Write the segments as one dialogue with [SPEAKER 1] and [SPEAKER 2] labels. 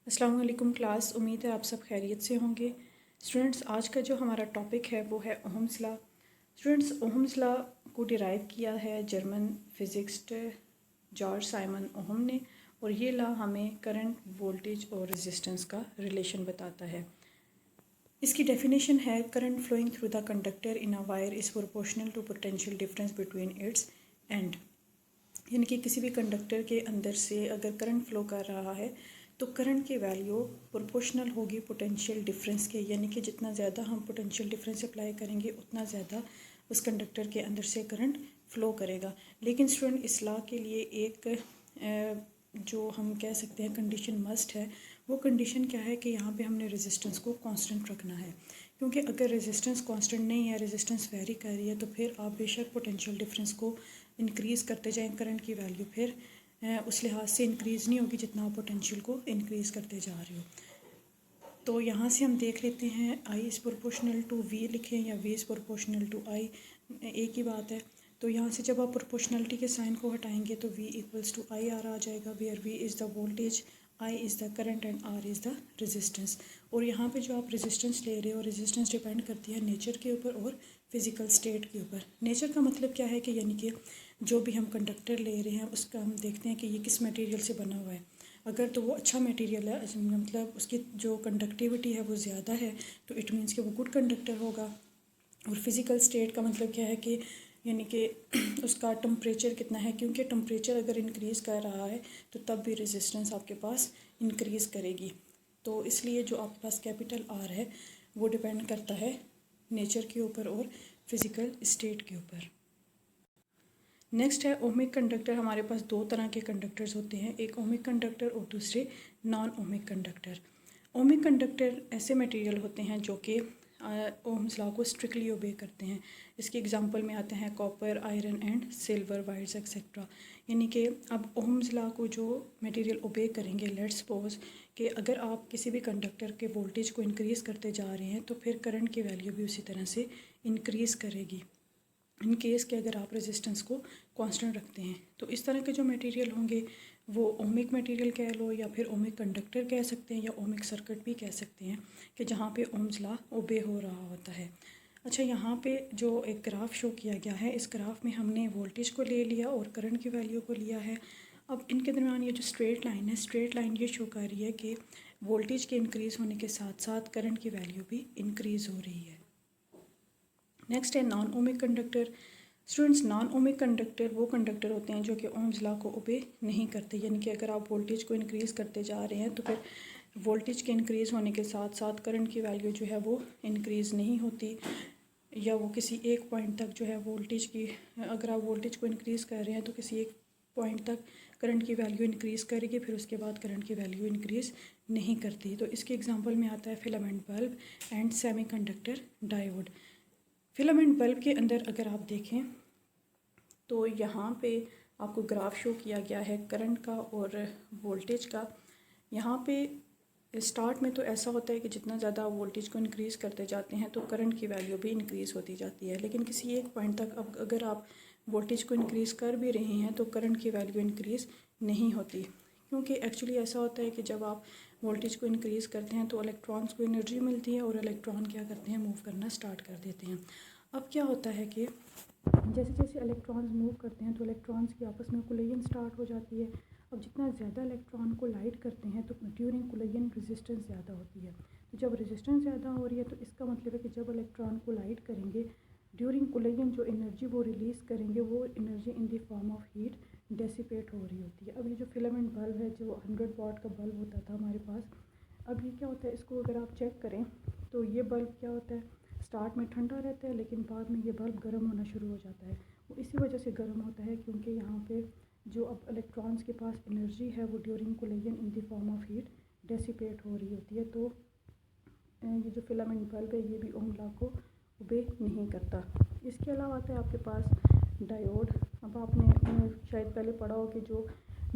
[SPEAKER 1] अस्सलाम वालेकुम क्लास। उम्मीद है आप सब खैरियत से होंगे। स्टूडेंट्स, आज का जो हमारा टॉपिक है वो है Ohm's law. Students, Ohm's law को डिराइव किया है German physicist George Simon Ohm ने, और ये लॉ हमें करंट, वोल्टेज और रेजिस्टेंस का रिलेशन बताता है। इसकी डेफिनेशन है current flowing through the conductor in a wire is proportional to potential difference between its end. यानी कि किसी भी कंडक्टर के अंदर से अगर करंट फ्लो कर रहा है तो करंट की वैल्यू प्रोपोर्शनल होगी पोटेंशियल डिफरेंस के, यानी कि जितना ज़्यादा हम पोटेंशियल डिफरेंस अप्लाई करेंगे उतना ज़्यादा उस कंडक्टर के अंदर से करंट फ्लो करेगा। लेकिन स्टूडेंट, इस लॉ के लिए एक जो हम कह सकते हैं कंडीशन मस्ट है, वो कंडीशन क्या है कि यहाँ पे हमने रेजिस्टेंस को कांस्टेंट रखना है। क्योंकि अगर रेजिस्टेंस कांस्टेंट नहीं है, रेजिस्टेंस वेरी कर रही है, तो फिर आप बेशक पोटेंशियल डिफरेंस को इंक्रीज़ करते जाएं, करंट की वैल्यू फिर उस लिहाज से इंक्रीज़ नहीं होगी जितना आप पोटेंशियल को इंक्रीज़ करते जा रहे हो। तो यहाँ से हम देख लेते हैं I is proportional to V लिखें या V is proportional to I, एक ही बात है। तो यहाँ से जब आप प्रोपोर्शनलिटी के साइन को हटाएंगे तो V इक्वल्स टू I आ जाएगा, where V is the voltage, I is the current and R is the resistance. और यहाँ पे जो आप रेजिस्टेंस ले रहे हो, रेजिस्टेंस डिपेंड करती है नेचर के ऊपर और फिज़िकल स्टेट के ऊपर। नेचर का मतलब क्या है कि यानी कि जो भी हम कंडक्टर ले रहे हैं उसका हम देखते हैं कि ये किस मटेरियल से बना हुआ है। अगर तो वो अच्छा मटेरियल है, मतलब उसकी जो कंडक्टिविटी है वो ज़्यादा है, तो इट मीन्स कि वो गुड कंडक्टर होगा। और फिज़िकल स्टेट का मतलब क्या है कि यानी कि उसका टेम्परेचर कितना है, क्योंकि टेम्परेचर अगर इंक्रीज़ कर रहा है तो तब भी रेजिस्टेंस आपके पास इंक्रीज़ करेगी। तो इसलिए जो आपके पास कैपिटल R है वो डिपेंड करता है नेचर के ऊपर और फिज़िकल स्टेट के ऊपर। नेक्स्ट है ओमिक कंडक्टर। हमारे पास दो तरह के कंडक्टर्स होते हैं, एक ओमिक कंडक्टर और दूसरे non ohmic conductor. Ohmic conductor ऐसे मटेरियल होते हैं जो कि ओम्स लॉ को स्ट्रिक्टली ओबे करते हैं। इसके एग्जांपल में आते हैं copper, iron and silver, wires etcetera. यानी कि अब ओम्स लॉ को जो मटेरियल ओबे करेंगे, लेट्स सपोज कि अगर आप किसी भी कंडक्टर के वोल्टेज को इंक्रीज़ करते जा रहे हैं तो फिर करंट की वैल्यू भी उसी तरह से इंक्रीज़ करेगी, इन केस के अगर आप रेजिस्टेंस को कांस्टेंट रखते हैं। तो इस तरह के जो मटेरियल होंगे वो ओमिक मटेरियल कह लो या फिर ओमिक कंडक्टर कह सकते हैं या ओमिक सर्किट भी कह सकते हैं, कि जहाँ पे ओम्स लॉ ओबे हो रहा होता है। अच्छा, यहाँ पे जो एक ग्राफ शो किया गया है, इस ग्राफ में हमने वोल्टेज को ले लिया और करंट की वैल्यू को लिया है। अब इनके दरमियान ये जो स्ट्रेट लाइन है, स्ट्रेट लाइन ये शो कर रही है कि वोल्टेज के इंक्रीज़ होने के साथ साथ करंट की वैल्यू भी इंक्रीज़ हो रही है। नेक्स्ट है non ohmic conductor. Students, non ohmic conductor वो कंडक्टर होते हैं जो कि ओम्स लॉ को ओबे नहीं करते। यानी कि अगर आप वोल्टेज को इंक्रीज़ करते जा रहे हैं तो फिर वोल्टेज के इंक्रीज़ होने के साथ साथ करंट की वैल्यू जो है वो इंक्रीज़ नहीं होती, या वो किसी एक पॉइंट तक जो है वोल्टेज की, अगर आप वोल्टेज को इंक्रीज़ कर रहे हैं तो किसी एक पॉइंट तक करंट की वैल्यू इंक्रीज़ करेगी, फिर उसके बाद करंट की वैल्यू इंक्रीज़ नहीं करती। तो इसके एग्जांपल में आता है filament bulb and semiconductor diode. Filament bulb के अंदर अगर आप देखें तो यहाँ पे आपको ग्राफ शो किया गया है करंट का और वोल्टेज का। यहाँ पे स्टार्ट में तो ऐसा होता है कि जितना ज़्यादा वोल्टेज को इंक्रीज़ करते जाते हैं तो करंट की वैल्यू भी इंक्रीज़ होती जाती है, लेकिन किसी एक पॉइंट तक अब अगर आप वोल्टेज को इंक्रीज़ कर भी रहे हैं तो करंट की वैल्यू इंक्रीज़ नहीं होती। क्योंकि एक्चुअली ऐसा होता है कि जब आप वोल्टेज को इंक्रीज़ करते हैं तो इलेक्ट्रॉन्स को एनर्जी मिलती है और इलेक्ट्रॉन क्या करते हैं, मूव करना स्टार्ट कर देते हैं। अब क्या होता है कि जैसे जैसे इलेक्ट्रॉन्स मूव करते हैं तो इलेक्ट्रॉन्स की आपस में कोलिजन स्टार्ट हो जाती है। अब जितना ज़्यादा इलेक्ट्रॉन को लाइट करते हैं तो ड्यूरिंग कोलिजन रेजिस्टेंस ज़्यादा होती है। तो जब रेजिस्टेंस ज़्यादा हो रही है तो इसका मतलब है कि जब इलेक्ट्रॉन को लाइट करेंगे ड्यूरिंग कोलिजन जो एनर्जी वो रिलीज़ करेंगे, वो energy in the form of heat dissipate हो रही होती है। अब ये जो फिलामेंट बल्ब है, जो 100 वाट का बल्ब होता था हमारे पास, अब ये क्या होता है, इसको अगर आप चेक करें तो ये बल्ब क्या होता है, स्टार्ट में ठंडा रहता है लेकिन बाद में ये बल्ब गर्म होना शुरू हो जाता है। वो इसी वजह से गर्म होता है क्योंकि यहाँ पे जो अब इलेक्ट्रॉन्स के पास एनर्जी है वो during collision in the form of heat dissipate हो रही होती है। तो ये जो फिलामेंट बल्ब है ये भी ओम लॉ को ओबे नहीं करता। इसके अलावा आता है आपके पास डायोड। अब आपने शायद पहले पढ़ा हो कि जो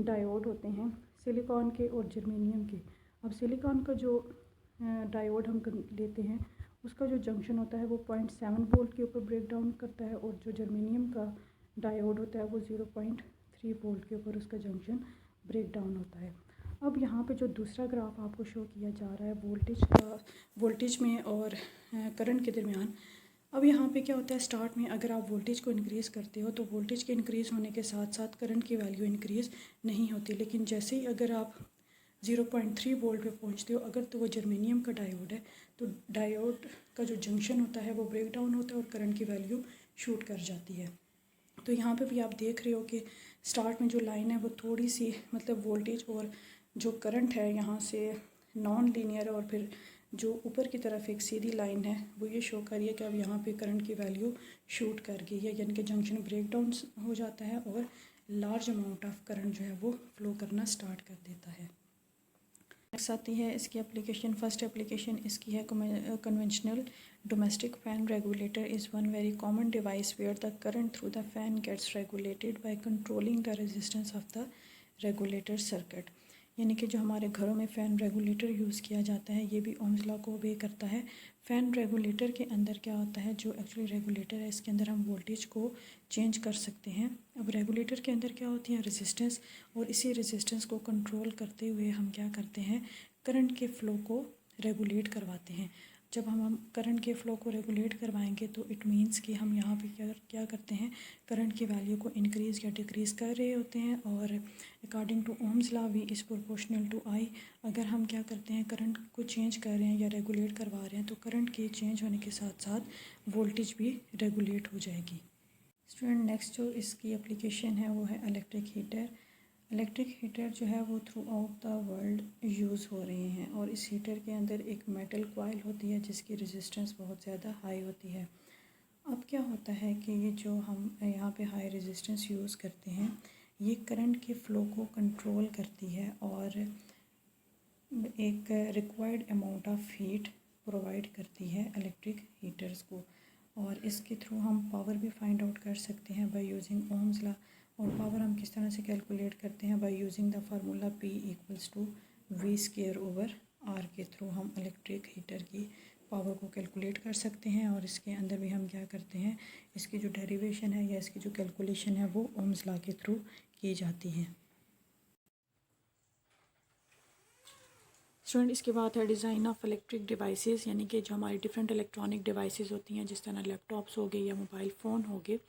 [SPEAKER 1] डायोड होते हैं सिलिकॉन के और जर्मेनियम के। अब सिलिकॉन का जो डायोड हम लेते हैं उसका जो जंक्शन होता है वो 0.7 वोल्ट के ऊपर ब्रेक डाउन करता है, और जो जर्मेनियम का डायोड होता है वो 0.3 वोल्ट के ऊपर उसका जंक्शन ब्रेक डाउन होता है। अब यहाँ पे जो दूसरा ग्राफ आपको शो किया जा रहा है वोल्टेज में और करंट के दरमियान। अब यहाँ पे क्या होता है, स्टार्ट में अगर आप वोल्टेज को इंक्रीज़ करते हो तो वोल्टेज के इंक्रीज़ होने के साथ साथ करंट की वैल्यू इंक्रीज़ नहीं होती, लेकिन जैसे ही अगर आप 0.3 वोल्ट पे पहुँचते हो अगर, तो वो जर्मेनियम का डायोड है, तो डायोड का जो जंक्शन होता है वो ब्रेक डाउन होता है और करंट की वैल्यू शूट कर जाती है। तो यहाँ पे भी आप देख रहे हो कि स्टार्ट में जो लाइन है वो थोड़ी सी मतलब वोल्टेज और जो करंट है यहाँ से नॉन लीनियर, और फिर जो ऊपर की तरफ एक सीधी लाइन है वो ये शो कर रही है कि अब यहाँ पे करंट की वैल्यू शूट कर गई है, यानी कि जंक्शन ब्रेक डाउन हो जाता है और लार्ज अमाउंट ऑफ करंट जो है वो फ्लो करना स्टार्ट कर देता है। नेक्स्ट आती है इसकी एप्लीकेशन। फर्स्ट एप्लीकेशन इसकी है conventional domestic fan regulator is one very common device where the current through the fan gets regulated by controlling the resistance of the regulator circuit. यानी कि जो हमारे घरों में फ़ैन रेगुलेटर यूज़ किया जाता है ये भी ओम्स लॉ को ओबे करता है। फ़ैन रेगुलेटर के अंदर क्या होता है, जो एक्चुअली रेगुलेटर है इसके अंदर हम वोल्टेज को चेंज कर सकते हैं। अब रेगुलेटर के अंदर क्या होती है, रेजिस्टेंस, और इसी रेजिस्टेंस को कंट्रोल करते हुए हम क्या करते हैं, करंट के फ़्लो को रेगुलेट करवाते हैं। जब हम करंट के फ़्लो को रेगुलेट करवाएंगे तो इट मीन्स कि हम यहाँ पे क्या करते हैं, करंट की वैल्यू को इंक्रीज़ या डिक्रीज़ कर रहे होते हैं, और according to Ohm's law V is proportional to I. अगर हम क्या करते हैं, करंट को चेंज कर रहे हैं या रेगुलेट करवा रहे हैं तो करंट के चेंज होने के साथ साथ वोल्टेज भी रेगुलेट हो जाएगी। स्टूडेंट नेक्स्ट जो इसकी एप्लीकेशन है वो है इलेक्ट्रिक हीटर। इलेक्ट्रिक हीटर जो है वो through out the world use हो रहे हैं, और इस हीटर के अंदर एक मेटल कॉइल होती है जिसकी रेजिस्टेंस बहुत ज़्यादा हाई होती है। अब क्या होता है कि ये जो हम यहाँ पे हाई रेजिस्टेंस यूज़ करते हैं ये करंट के फ़्लो को कंट्रोल करती है और एक required amount of heat provide करती है इलेक्ट्रिक हीटर्स को, और इसके थ्रू हम पावर भी फाइंड आउट कर सकते हैं बाय यूजिंग ओम्स लॉ। और पावर हम किस तरह से कैलकुलेट करते हैं, by using the formula P equals to V²/R के थ्रू हम इलेक्ट्रिक हीटर की पावर को कैलकुलेट कर सकते हैं। और इसके अंदर भी हम क्या करते हैं, इसकी जो डेरिवेशन है या इसकी जो कैलकुलेशन है वो ओम्स लॉ के थ्रू की जाती है। स्टूडेंट इसके बाद है डिज़ाइन ऑफ इलेक्ट्रिक डिवाइसेस, यानी कि जो हमारी डिफरेंट इलेक्ट्रॉनिक डिवाइसेस होती हैं जिस तरह लैपटॉप्स हो गए या मोबाइल फ़ोन हो गए,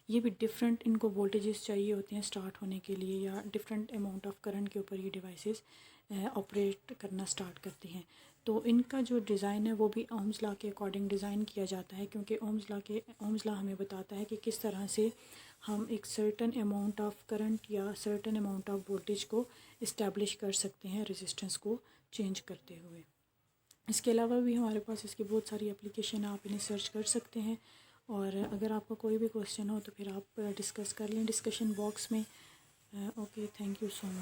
[SPEAKER 1] ये भी डिफरेंट इनको वोल्टेजेस चाहिए होते हैं स्टार्ट होने के लिए, या डिफरेंट अमाउंट ऑफ करंट के ऊपर ये डिवाइसेस ऑपरेट करना स्टार्ट करती हैं। तो इनका जो डिज़ाइन है वो भी ओम्स लॉ के अकॉर्डिंग डिज़ाइन किया जाता है, क्योंकि ओम्स लॉ हमें बताता है कि किस तरह से हम एक सर्टन अमाउंट ऑफ करंट या सर्टन अमाउंट ऑफ वोल्टेज को इस्टेब्लिश कर सकते हैं रेजिस्टेंस को चेंज करते हुए। इसके अलावा भी हमारे पास इसकी बहुत सारी एप्लीकेशन है, आप इन्हें सर्च कर सकते हैं। और अगर आपको कोई भी क्वेश्चन हो तो फिर आप डिस्कस कर लें डिस्कशन बॉक्स में। Okay, thank you so much.